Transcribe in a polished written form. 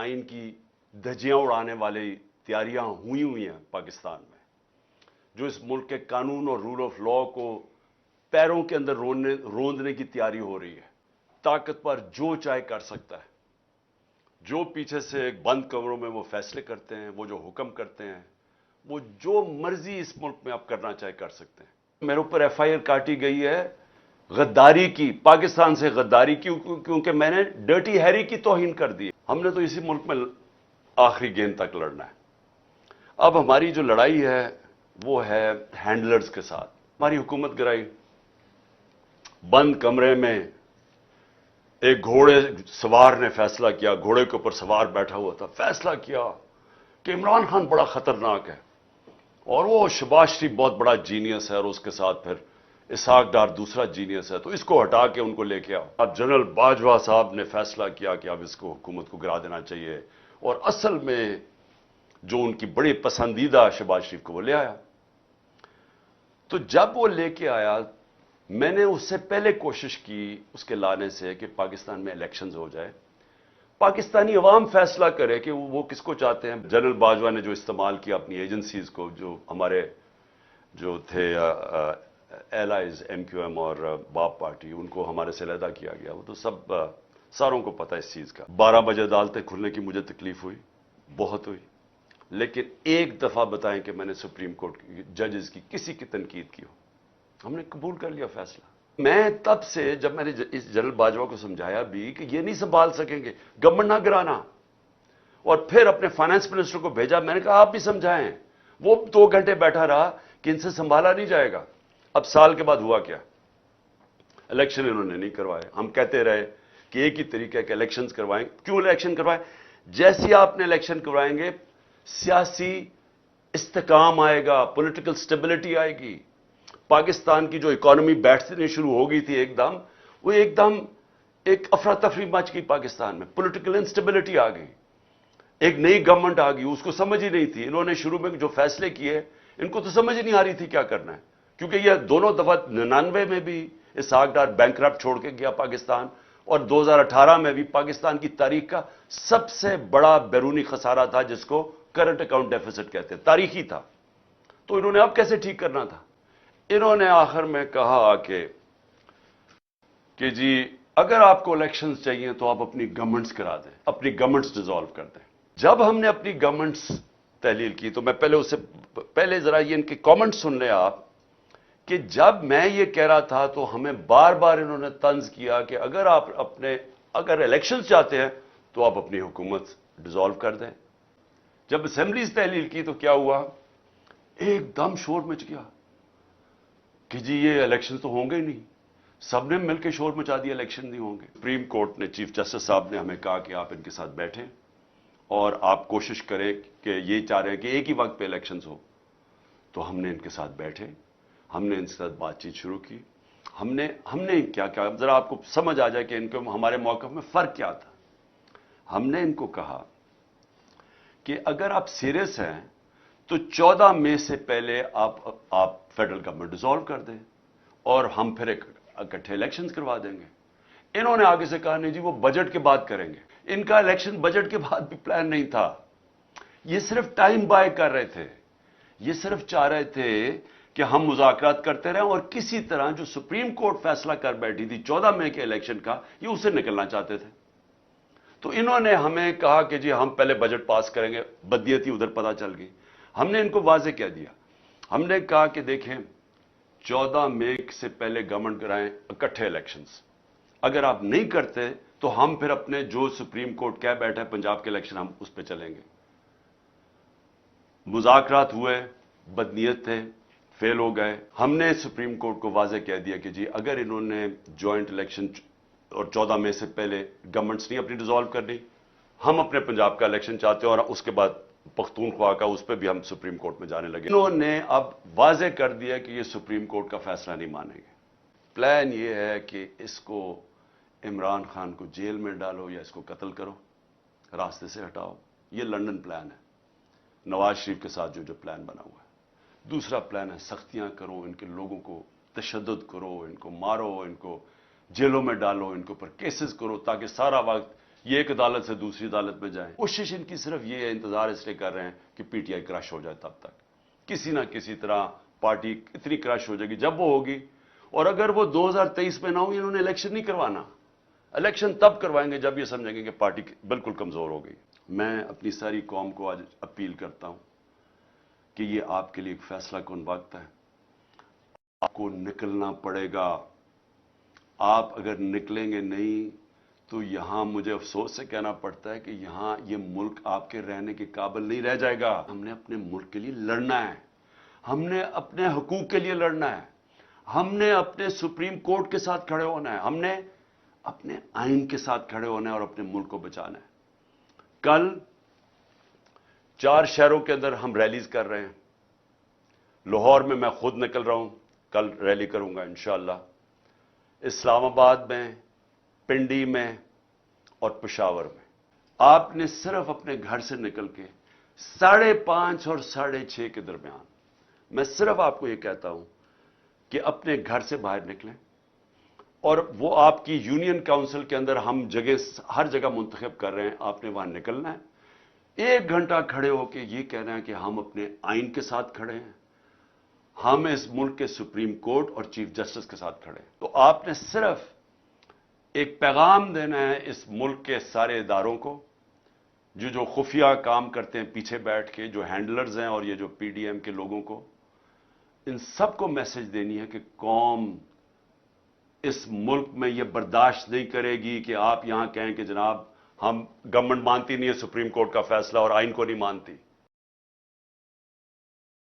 आइन की धज्जियां उड़ाने वाली तैयारियां हुई हैं पाकिस्तान में, जो इस मुल्क के कानून और रूल ऑफ लॉ को पैरों के अंदर रोंदने की तैयारी हो रही है। ताकतवर जो चाहे कर सकता है, जो पीछे से बंद कमरों में वो फैसले करते हैं, वो जो हुक्म करते हैं, वो जो मर्जी इस मुल्क में आप करना चाहे कर सकते हैं। मेरे ऊपर एफआईआर काटी गई है गद्दारी की, पाकिस्तान से गद्दारी की, क्योंकि मैंने डर्टी हैरी की तौहीन कर दी। हमने तो इसी मुल्क में आखिरी गेंद तक लड़ना है। अब हमारी जो लड़ाई है वो है हैंडलर्स के साथ। हमारी हुकूमत गिराई, बंद कमरे में एक घोड़े सवार ने फैसला किया, घोड़े के ऊपर सवार बैठा हुआ था, फैसला किया कि इमरान खान बड़ा खतरनाक है और वो शहबाज शरीफ बहुत बड़ा जीनियस है और उसके साथ फिर इसहाक डार दूसरा जीनियस है, तो इसको हटा के उनको लेके आओ। अब जनरल बाजवा साहब ने फैसला किया कि अब इसको हुकूमत को गिरा देना चाहिए, और असल में जो उनकी बड़ी पसंदीदा शहबाज शरीफ को वो ले आया। तो जब वो लेके आया, मैंने उससे पहले कोशिश की उसके लाने से कि पाकिस्तान में इलेक्शंस हो जाए, पाकिस्तानी अवाम फैसला करे कि वो किसको चाहते हैं। जनरल बाजवा ने जो इस्तेमाल किया अपनी एजेंसीज को, जो हमारे जो थे एलाइज एमक्यूएम और बाप पार्टी, उनको हमारे से अलहदा किया गया। वो तो सब सारों को पता है इस चीज का। 12 बजे अदालतें खुलने की मुझे तकलीफ हुई, बहुत हुई, लेकिन एक दफा बताएं कि मैंने सुप्रीम कोर्ट की जजेस की किसी की तनकीद की हो। हमने कबूल कर लिया फैसला। मैं तब से, जब मैंने इस जनरल बाजवा को समझाया भी कि ये नहीं संभाल सकेंगे, गवर्नमेंट ना गिराना, और फिर अपने फाइनेंस मिनिस्टर को भेजा, मैंने कहा आप भी समझाएं। वो 2 घंटे बैठा रहा कि इनसे संभाला नहीं जाएगा। अब साल के बाद हुआ क्या? इलेक्शन इन्होंने नहीं करवाए। हम कहते रहे कि एक ही तरीका है कि इलेक्शंस करवाएं। क्यों इलेक्शन करवाएं? जैसे आपने इलेक्शन करवाएंगे, सियासी इस्तेकाम आएगा, पॉलिटिकल स्टेबिलिटी आएगी। पाकिस्तान की जो इकोनॉमी बैठने शुरू हो गई थी एकदम, वो एकदम एक अफरा तफरी मच गई पाकिस्तान में, पॉलिटिकल इंस्टेबिलिटी आ गई। एक नई गवर्नमेंट आ गई, उसको समझ ही नहीं थी। इन्होंने शुरू में जो फैसले किए, इनको तो समझ ही नहीं आ रही थी क्या करना है, क्योंकि यह दोनों दफा 99 में भी इसहाक डार बैंकरप्ट छोड़ के गया पाकिस्तान, और 2018 में भी पाकिस्तान की तारीख का सबसे बड़ा बैरूनी खसारा था, जिसको करंट अकाउंट डेफिसिट कहते हैं, तारीखी था। तो इन्होंने अब कैसे ठीक करना था? इन्होंने आखिर में कहा कि जी अगर आपको इलेक्शंस चाहिए तो आप अपनी गवर्नमेंट्स करा दें, अपनी गवर्नमेंट्स डिसॉल्व कर दें। जब हमने अपनी गवर्नमेंट्स तहलील की, तो मैं पहले जरा ये इनके कमेंट सुन लें आप, कि जब मैं ये कह रहा था तो हमें बार बार इन्होंने तंज किया कि अगर इलेक्शंस चाहते हैं तो आप अपनी हुकूमत डिसॉल्व कर दें। जब असेंबलीज तहलील की तो क्या हुआ? एकदम शोर मच गया कि जी ये इलेक्शन तो होंगे ही नहीं। सबने मिलकर शोर मचा दिया, इलेक्शन नहीं होंगे। सुप्रीम कोर्ट ने, चीफ जस्टिस साहब ने हमें कहा कि आप इनके साथ बैठें और आप कोशिश करें कि ये चाह रहे हैं कि एक ही वक्त पे इलेक्शंस हो। तो हमने इनके साथ बैठे, हमने इनके साथ बातचीत शुरू की। हमने क्या कहा, जरा आपको समझ आ जाए कि इनके हमारे मौक़िफ़ में फर्क क्या था। हमने इनको कहा कि अगर आप सीरियस हैं तो 14 मई से पहले आप फेडरल गवर्नमेंट डिसॉल्व कर दें और हम फिर इकट्ठे इलेक्शंस करवा देंगे। इन्होंने आगे से कहा नहीं जी वो बजट के बाद करेंगे। इनका इलेक्शन बजट के बाद भी प्लान नहीं था, ये सिर्फ टाइम बाय कर रहे थे। ये सिर्फ चाह रहे थे कि हम मुज़ाकरात करते रहें और किसी तरह जो सुप्रीम कोर्ट फैसला कर बैठी थी 14 मई के इलेक्शन का, ये उससे निकलना चाहते थे। तो इन्होंने हमें कहा कि जी हम पहले बजट पास करेंगे, बदियती उधर पता चल गई। हमने इनको वाजे कह दिया, हमने कहा कि देखें 14 मई से पहले गवर्नमेंट कराएं इकट्ठे इलेक्शंस। अगर आप नहीं करते तो हम फिर अपने जो सुप्रीम कोर्ट कह बैठा है पंजाब के इलेक्शन, हम उस पर चलेंगे। मुज़ाकरात हुए, बदनीयत थे, फेल हो गए। हमने सुप्रीम कोर्ट को वाजे कह दिया कि जी अगर इन्होंने ज्वाइंट इलेक्शन और 14 मई से पहले गवर्नमेंट्स नहीं अपनी डिसॉल्व करनी, हम अपने पंजाब का इलेक्शन चाहते हैं और उसके बाद पख्तूनख्वा का, उस पर भी हम सुप्रीम कोर्ट में जाने लगे। इन्होंने अब वाजे कर दिया कि ये सुप्रीम कोर्ट का फैसला नहीं मानेंगे। प्लान ये है कि इसको इमरान खान को जेल में डालो या इसको कत्ल करो, रास्ते से हटाओ। ये लंदन प्लान है, नवाज शरीफ के साथ जो प्लान बना हुआ है। दूसरा प्लान है सख्तियां करो, इनके लोगों को तशद्दुद करो, इनको मारो, इनको जेलों में डालो, इनके ऊपर केसेस करो, ताकि सारा वक्त یہ ایک عدالت سے دوسری عدالت میں جائیں. کوشش ان کی صرف یہ انتظار اس لیے کر رہے ہیں کہ پی ٹی آئی کرش ہو جائے. تب تک کسی نہ کسی طرح پارٹی اتنی کرش ہو جائے گی جب وہ ہوگی. اور اگر وہ 2023 میں نہ ہوئی، انہوں نے الیکشن نہیں کروانا. الیکشن تب کروائیں گے جب یہ سمجھیں گے کہ پارٹی بالکل کمزور ہو گئی. میں اپنی ساری قوم کو آج اپیل کرتا ہوں کہ یہ آپ کے لیے ایک فیصلہ کن وقت ہے. آپ کو نکلنا پڑے گا. آپ اگر نکلیں گے نہیں تو یہاں مجھے افسوس سے کہنا پڑتا ہے کہ یہاں یہ ملک آپ کے رہنے کے قابل نہیں رہ جائے گا. ہم نے اپنے ملک کے لیے لڑنا ہے. ہم نے اپنے حقوق کے لیے لڑنا ہے. ہم نے اپنے سپریم کورٹ کے ساتھ کھڑے ہونا ہے. ہم نے اپنے آئین کے ساتھ کھڑے ہونا ہے اور اپنے ملک کو بچانا ہے. کل 4 شہروں کے اندر ہم ریلیز کر رہے ہیں. لاہور میں خود نکل رہا ہوں، کل ریلی کروں گا انشاءاللہ. اسلام آباد میں، پنڈی میں اور پشاور میں. آپ نے صرف اپنے گھر سے نکل کے 5:30 اور 6:30 کے درمیان، میں صرف آپ کو یہ کہتا ہوں کہ اپنے گھر سے باہر نکلیں. اور وہ آپ کی یونین کاؤنسل کے اندر ہم ہر جگہ منتخب کر رہے ہیں. آپ نے وہاں نکلنا ہے. 1 گھنٹہ کھڑے ہو کے یہ کہنا ہے کہ ہم اپنے آئین کے ساتھ کھڑے ہیں. ہم اس ملک کے سپریم کورٹ اور چیف جسٹس کے ساتھ کھڑے ہیں. تو آپ نے صرف ایک پیغام دینا ہے اس ملک کے سارے اداروں کو جو خفیہ کام کرتے ہیں پیچھے بیٹھ کے، جو ہینڈلرز ہیں اور یہ جو پی ڈی ایم کے لوگوں کو، ان سب کو میسج دینی ہے کہ قوم اس ملک میں یہ برداشت نہیں کرے گی کہ آپ یہاں کہیں کہ جناب ہم گورنمنٹ مانتی نہیں ہے سپریم کورٹ کا فیصلہ اور آئین کو نہیں مانتی.